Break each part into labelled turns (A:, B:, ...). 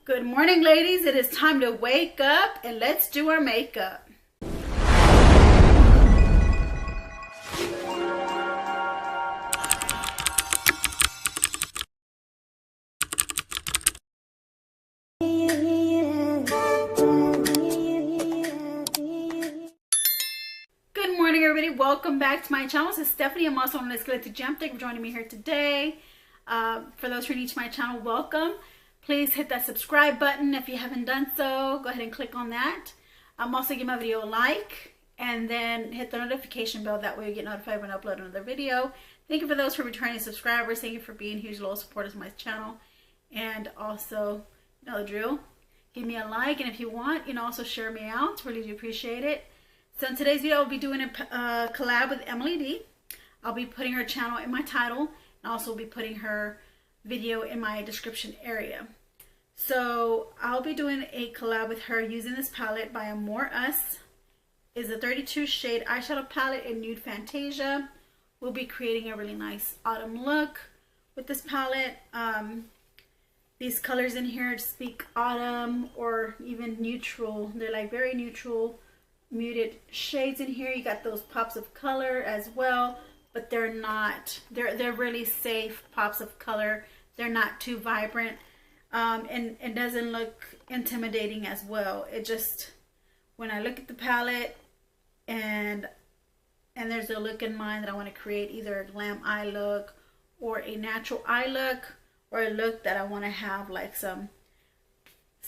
A: Good morning, ladies. It is time to wake up and let's do our makeup. Good morning, everybody. Welcome back to my channel. This is Stephanie. I'm also on this GENGLOW. Thank you for joining me here today. For those who are new to my channel, welcome. Please hit that subscribe button if you haven't done so. Go ahead and click on that. Also give my video a like and then hit the notification bell. That way you get notified when I upload another video. Thank you for those who are returning subscribers. Thank you for being huge loyal supporters of my channel. And also, you know the drill. Give me a like, and if you want, you know, also share me out. Really do appreciate it. So in today's video, I'll be doing a collab with Emily D. I'll be putting her channel in my title, and also be putting her video in my description area. So I'll be doing a collab with her using this palette by Amor. Is a 32 shade eyeshadow palette in Nude Fantasia. We'll be creating a really nice autumn look with this palette. These colors in here speak autumn or even neutral. They're like very neutral, muted shades in here. You got those pops of color as well, but they're not, they're really safe pops of color. They're not too vibrant, and it doesn't look intimidating as well. It just, when I look at the palette and there's a look in mind that I want to create, either a glam eye look or a natural eye look, or a look that I want to have like some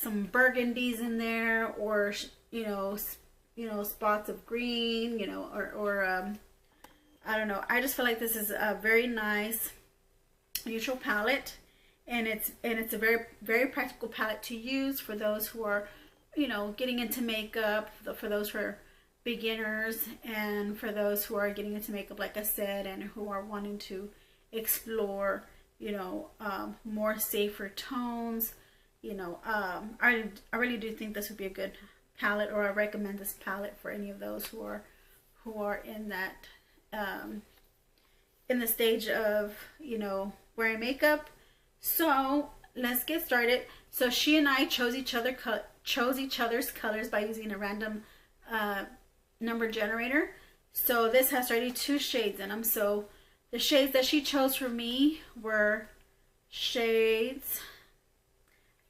A: burgundies in there, or you know, spots of green, you know, or I don't know. I just feel like this is a very nice neutral palette, and it's a very practical palette to use for those who are, you know, getting into makeup, for those who are beginners, and for those who are getting into makeup, like I said, and who are wanting to explore, you know, more safer tones. You know, I really do think this would be a good palette, or I recommend this palette for any of those who are in that in the stage of, you know, wearing makeup. So let's get started. So she and I chose each other's colors by using a random number generator. So this has 32 shades in them. So the shades that she chose for me were shades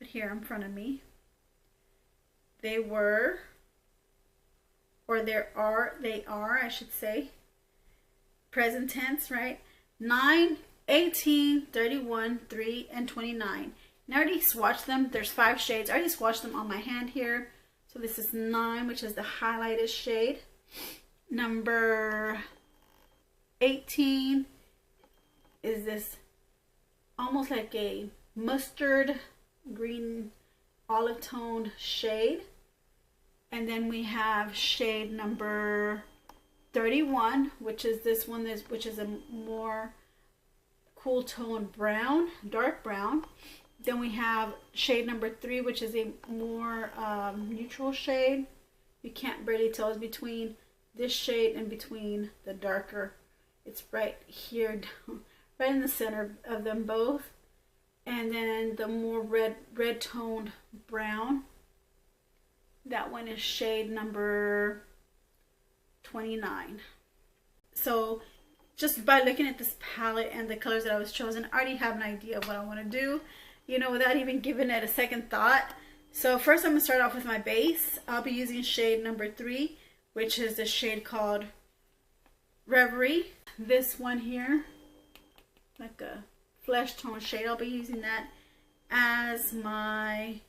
A: here in front of me. They were, or they are, I should say, present tense, right? 9, 18, 31, 3, and 29. And I already swatched them. There's 5 shades. I already swatched them on my hand here. So this is 9, which is the highlighted shade. Number 18 is this almost like a mustard green olive toned shade. And then we have shade number 31, which is this one, which is a more cool tone brown, dark brown. Then we have shade number 3, which is a more neutral shade. You can't really tell it's between this shade and between the darker. It's right here, right in the center of them both. And then the more red toned brown, that one is shade number 29. So just by looking at this palette and the colors that I was chosen, I already have an idea of what I want to do, you know, without even giving it a second thought. So first I'm going to start off with my base. I'll be using shade number 3, which is the shade called Reverie. This one here, like a flesh tone shade, I'll be using that as my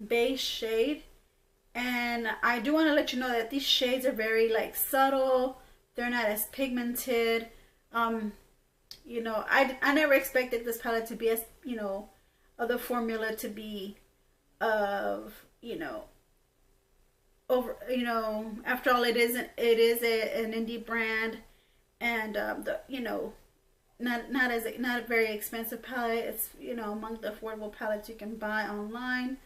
A: base shade. And I do want to let you know that these shades are very like subtle. They're not as pigmented. You know, I never expected this palette to be as, you know, of the formula to be of, you know, over, you know, after all, it is an indie brand, and the, you know, not a very expensive palette. It's, you know, among the affordable palettes you can buy online.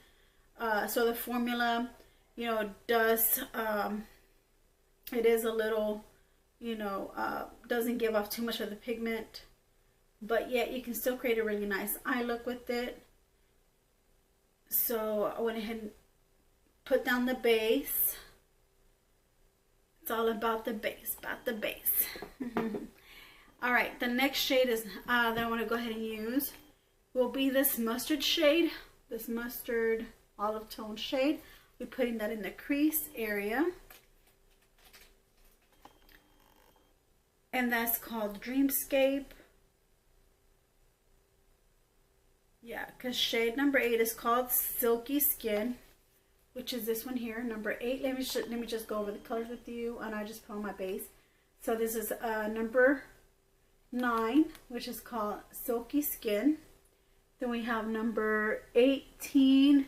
A: So the formula, you know, does it is a little, you know, doesn't give off too much of the pigment, but yet you can still create a really nice eye look with it. So I went ahead and put down the base. It's all about the base, All right, the next shade is that I want to go ahead and use will be this mustard shade, this mustard olive tone shade. We're putting that in the crease area. And that's called Dreamscape. Yeah, because shade number 8 is called Silky Skin, which is this one here, number 8. Let me just go over the colors with you, and I just put on my base. So this is number 9, which is called Silky Skin. Then we have number 18,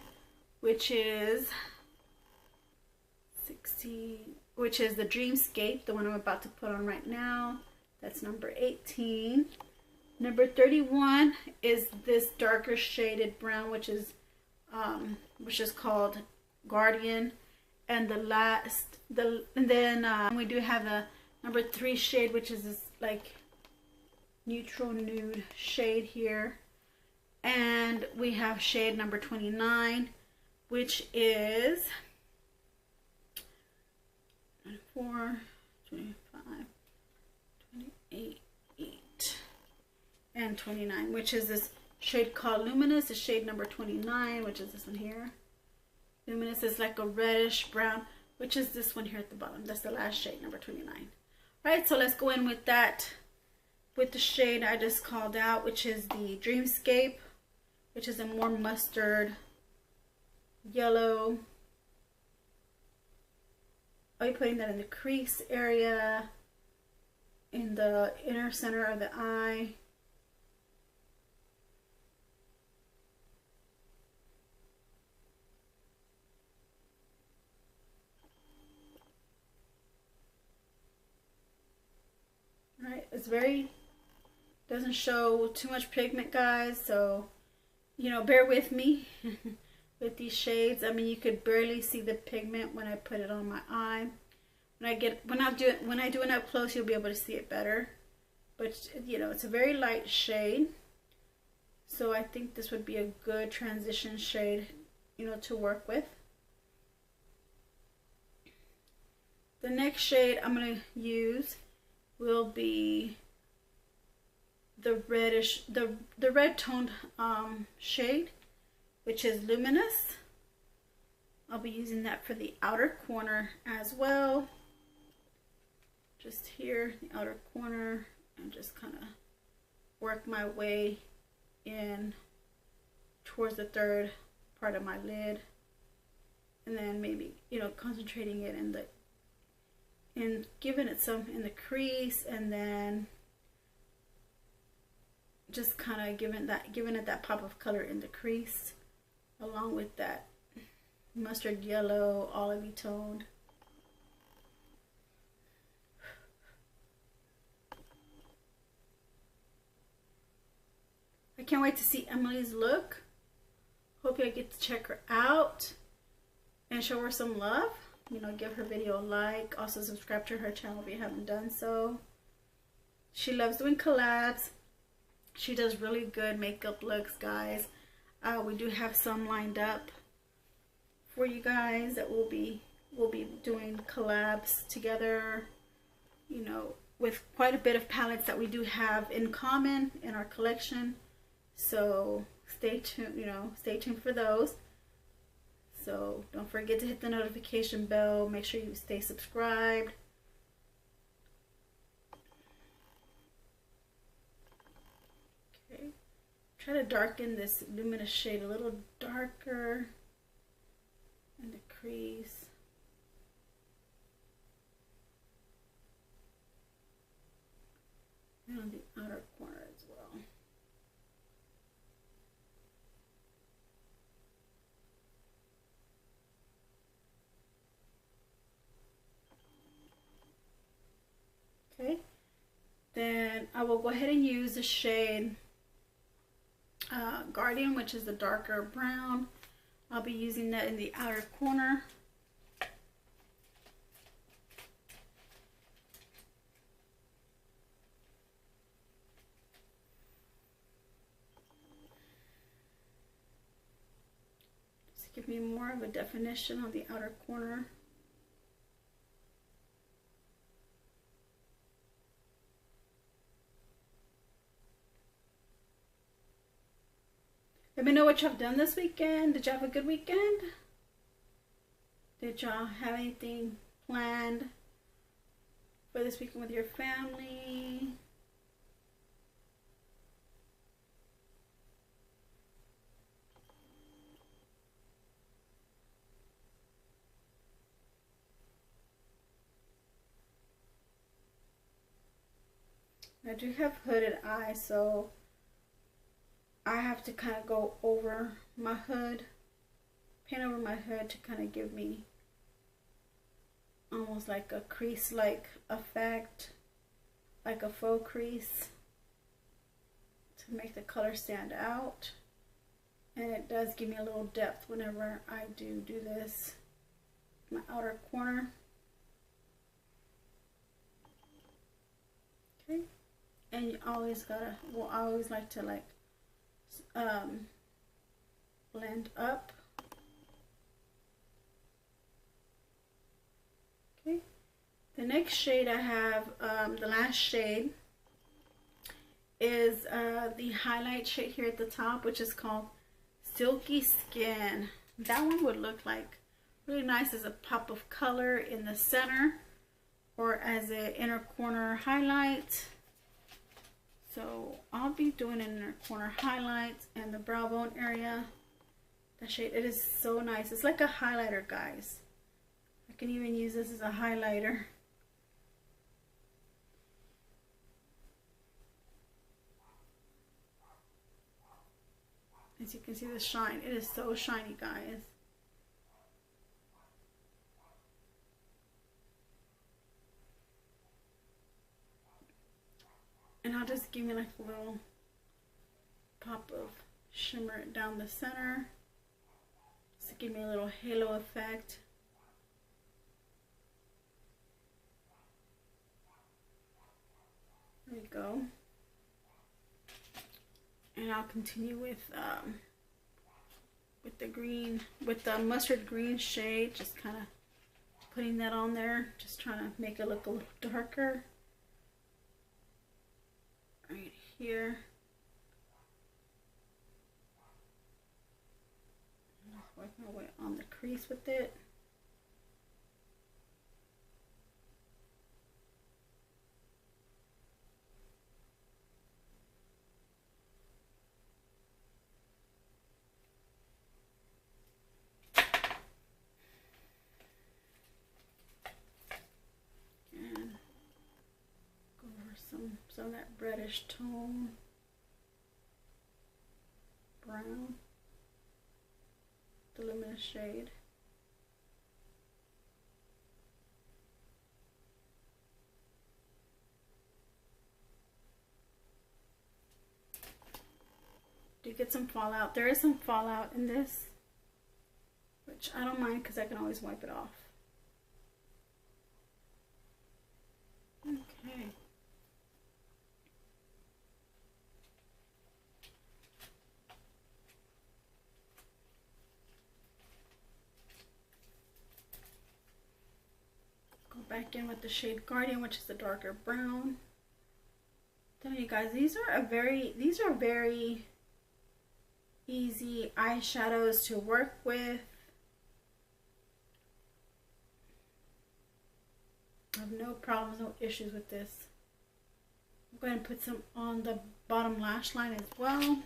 A: which is 16, which is the Dreamscape, the one I'm about to put on right now. That's number 18. Number 31 is this darker shaded brown, which is called Guardian. And then we do have the number 3 shade, which is this like neutral nude shade here. And we have shade number 29, which is 24, 25, 28, and 29, which is this shade called Luminous, the shade number 29, which is this one here. Luminous is like a reddish brown, which is this one here at the bottom. That's the last shade, number 29. Right, so let's go in with that, with the shade I just called out, which is the Dreamscape, which is a more mustard yellow. I'll be putting that in the crease area, in the inner center of the eye. Right, it's doesn't show too much pigment, guys, so you know, bear with me with these shades. I mean, you could barely see the pigment when I put it on my eye. When I do it up close, you'll be able to see it better. But you know, it's a very light shade, so I think this would be a good transition shade, you know, to work with. The next shade I'm going to use will be the reddish, the red toned shade, which is Luminous. I'll be using that for the outer corner as well. Just here, the outer corner, and just kind of work my way in towards the third part of my lid, and then maybe, you know, concentrating it in giving it some in the crease, and then just kind of giving it that pop of color in the crease, along with that mustard yellow, olivey toned. I can't wait to see Emily's look. Hope you get to check her out and show her some love. You know, give her video a like. Also subscribe to her channel if you haven't done so. She loves doing collabs. She does really good makeup looks, guys. We do have some lined up for you guys that we'll be doing collabs together, you know, with quite a bit of palettes that we do have in common in our collection. So stay tuned, you know, stay tuned for those. So don't forget to hit the notification bell. Make sure you stay subscribed. Okay, try to darken this Luminous shade a little darker in the crease. And on the outer corner as well. Okay, then I will go ahead and use the shade Guardian, which is the darker brown. I'll be using that in the outer corner. give me more of a definition on the outer corner. Let me know what y'all done this weekend. Did y'all have a good weekend? Did y'all have anything planned for this weekend with your family? I do have hooded eyes, so I have to kind of go over my hood, paint over my hood to kind of give me almost like a crease-like effect, like a faux crease, to make the color stand out. And it does give me a little depth whenever I do this. My outer corner. Okay. And you always gotta, well, I always like to like blend up. Okay, the next shade I have, the last shade is the highlight shade here at the top, which is called Silky Skin. That one would look like really nice as a pop of color in the center or as an inner corner highlight. So I'll be doing an inner corner highlights and the brow bone area. That shade, it is so nice. It's like a highlighter, guys. I can even use this as a highlighter. As you can see the shine, it is so shiny, guys. And I'll just give me like a little pop of shimmer down the center. Just to give me a little halo effect. There we go. And I'll continue with the green, with the mustard green shade, just kind of putting that on there, just trying to make it look a little darker. Right here. Just work my way on the crease with it. Some of that reddish tone, brown, the luminous shade. Do you get some fallout? There is some fallout in this, which I don't mind because I can always wipe it off. Okay. Back in with the shade Guardian, which is the darker brown. Telling you guys, these are very easy eyeshadows to work with. I have no problems, no issues with this. I'm going to put some on the bottom lash line as well.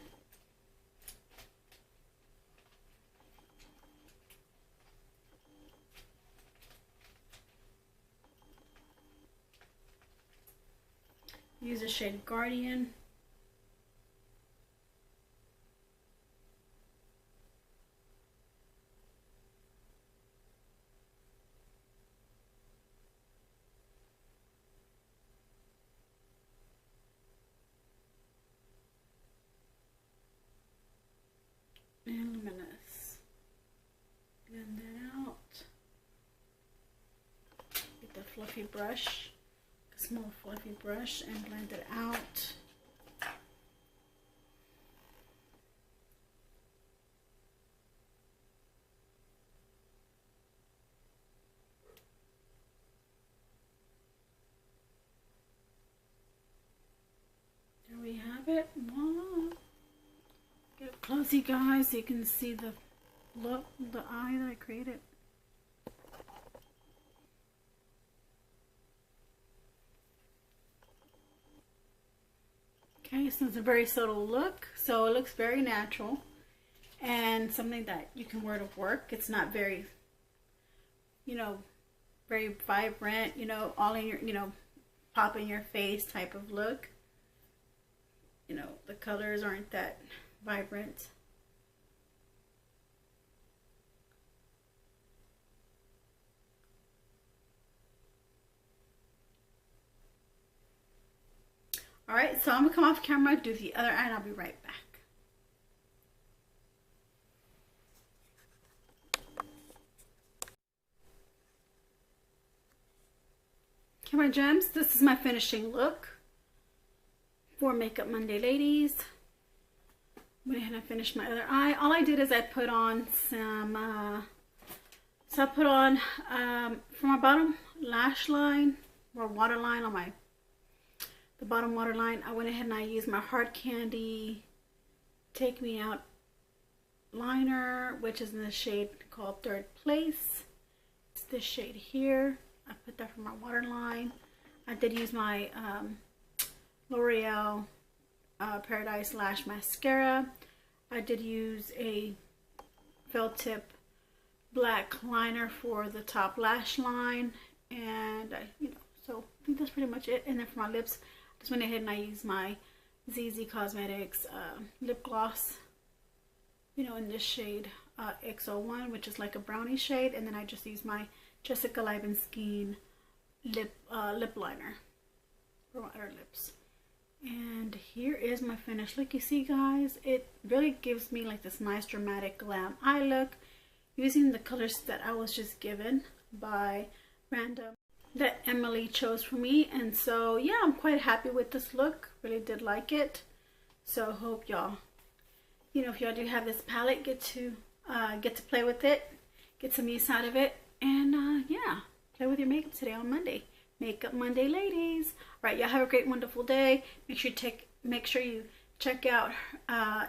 A: Use the shade Guardian. And luminous. Blend that out. Get the fluffy brush. Small fluffy brush and blend it out. close, you guys, so you can see the look, the eye that I created. Okay, so it's a very subtle look, so it looks very natural and something that you can wear to work. It's not very, you know, very vibrant, you know, all in your, you know, pop in your face type of look. You know, the colors aren't that vibrant. Alright, so I'm going to come off camera, do the other eye, and I'll be right back. Okay, my gems, this is my finishing look for Makeup Monday Ladies. Went ahead and finished my other eye. All I did is I put on some, so I put on, for my bottom lash line, or waterline on the bottom waterline, I went ahead and I used my Hard Candy Take Me Out liner, which is in the shade called Third Place. It's this shade here. I put that for my waterline. I did use my L'Oreal Paradise Lash Mascara. I did use a felt tip black liner for the top lash line, and you know, so I think that's pretty much it. And then for my lips, just went ahead and I used my ZZ Cosmetics lip gloss, you know, in this shade X01, which is like a brownie shade, and then I just used my Jessica Libenskine lip liner for my outer lips. And here is my finished look. You see, guys, it really gives me like this nice dramatic glam eye look using the colors that I was just given by random that Emily chose for me. And so yeah, I'm quite happy with this look. Really did like it. So hope y'all, you know, if y'all do have this palette, get to play with it, get some use out of it, and yeah, play with your makeup today on Monday. Makeup Monday, ladies. All right, y'all have a great, wonderful day. Make sure you check out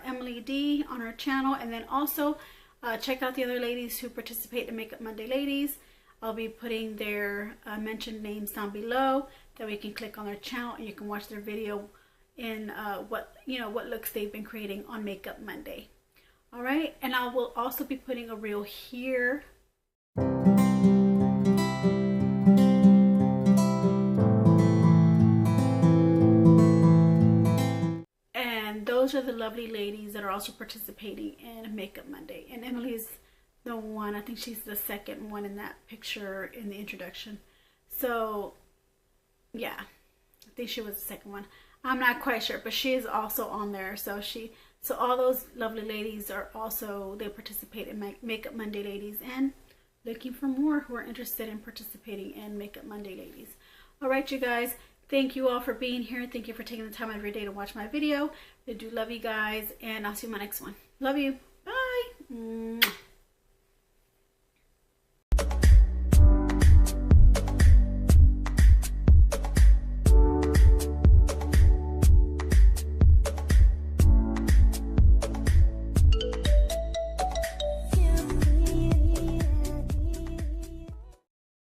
A: Emily D on her channel, and then also check out the other ladies who participate in Makeup Monday Ladies. I'll be putting their mentioned names down below. That way you can click on their channel and you can watch their video in what looks they've been creating on Makeup Monday. All right, and I will also be putting a reel here. And those are the lovely ladies that are also participating in Makeup Monday. And Emily's the one, I think she's the second one in that picture in the introduction. So yeah, I think she was the second one. I'm not quite sure, but she is also on there. So all those lovely ladies are also, they participate in Makeup Monday Ladies, and looking for more who are interested in participating in Makeup Monday Ladies. All right, you guys, thank you all for being here. Thank you for taking the time every day to watch my video. I do love you guys, and I'll see you in my next one. Love you. Bye. Mwah.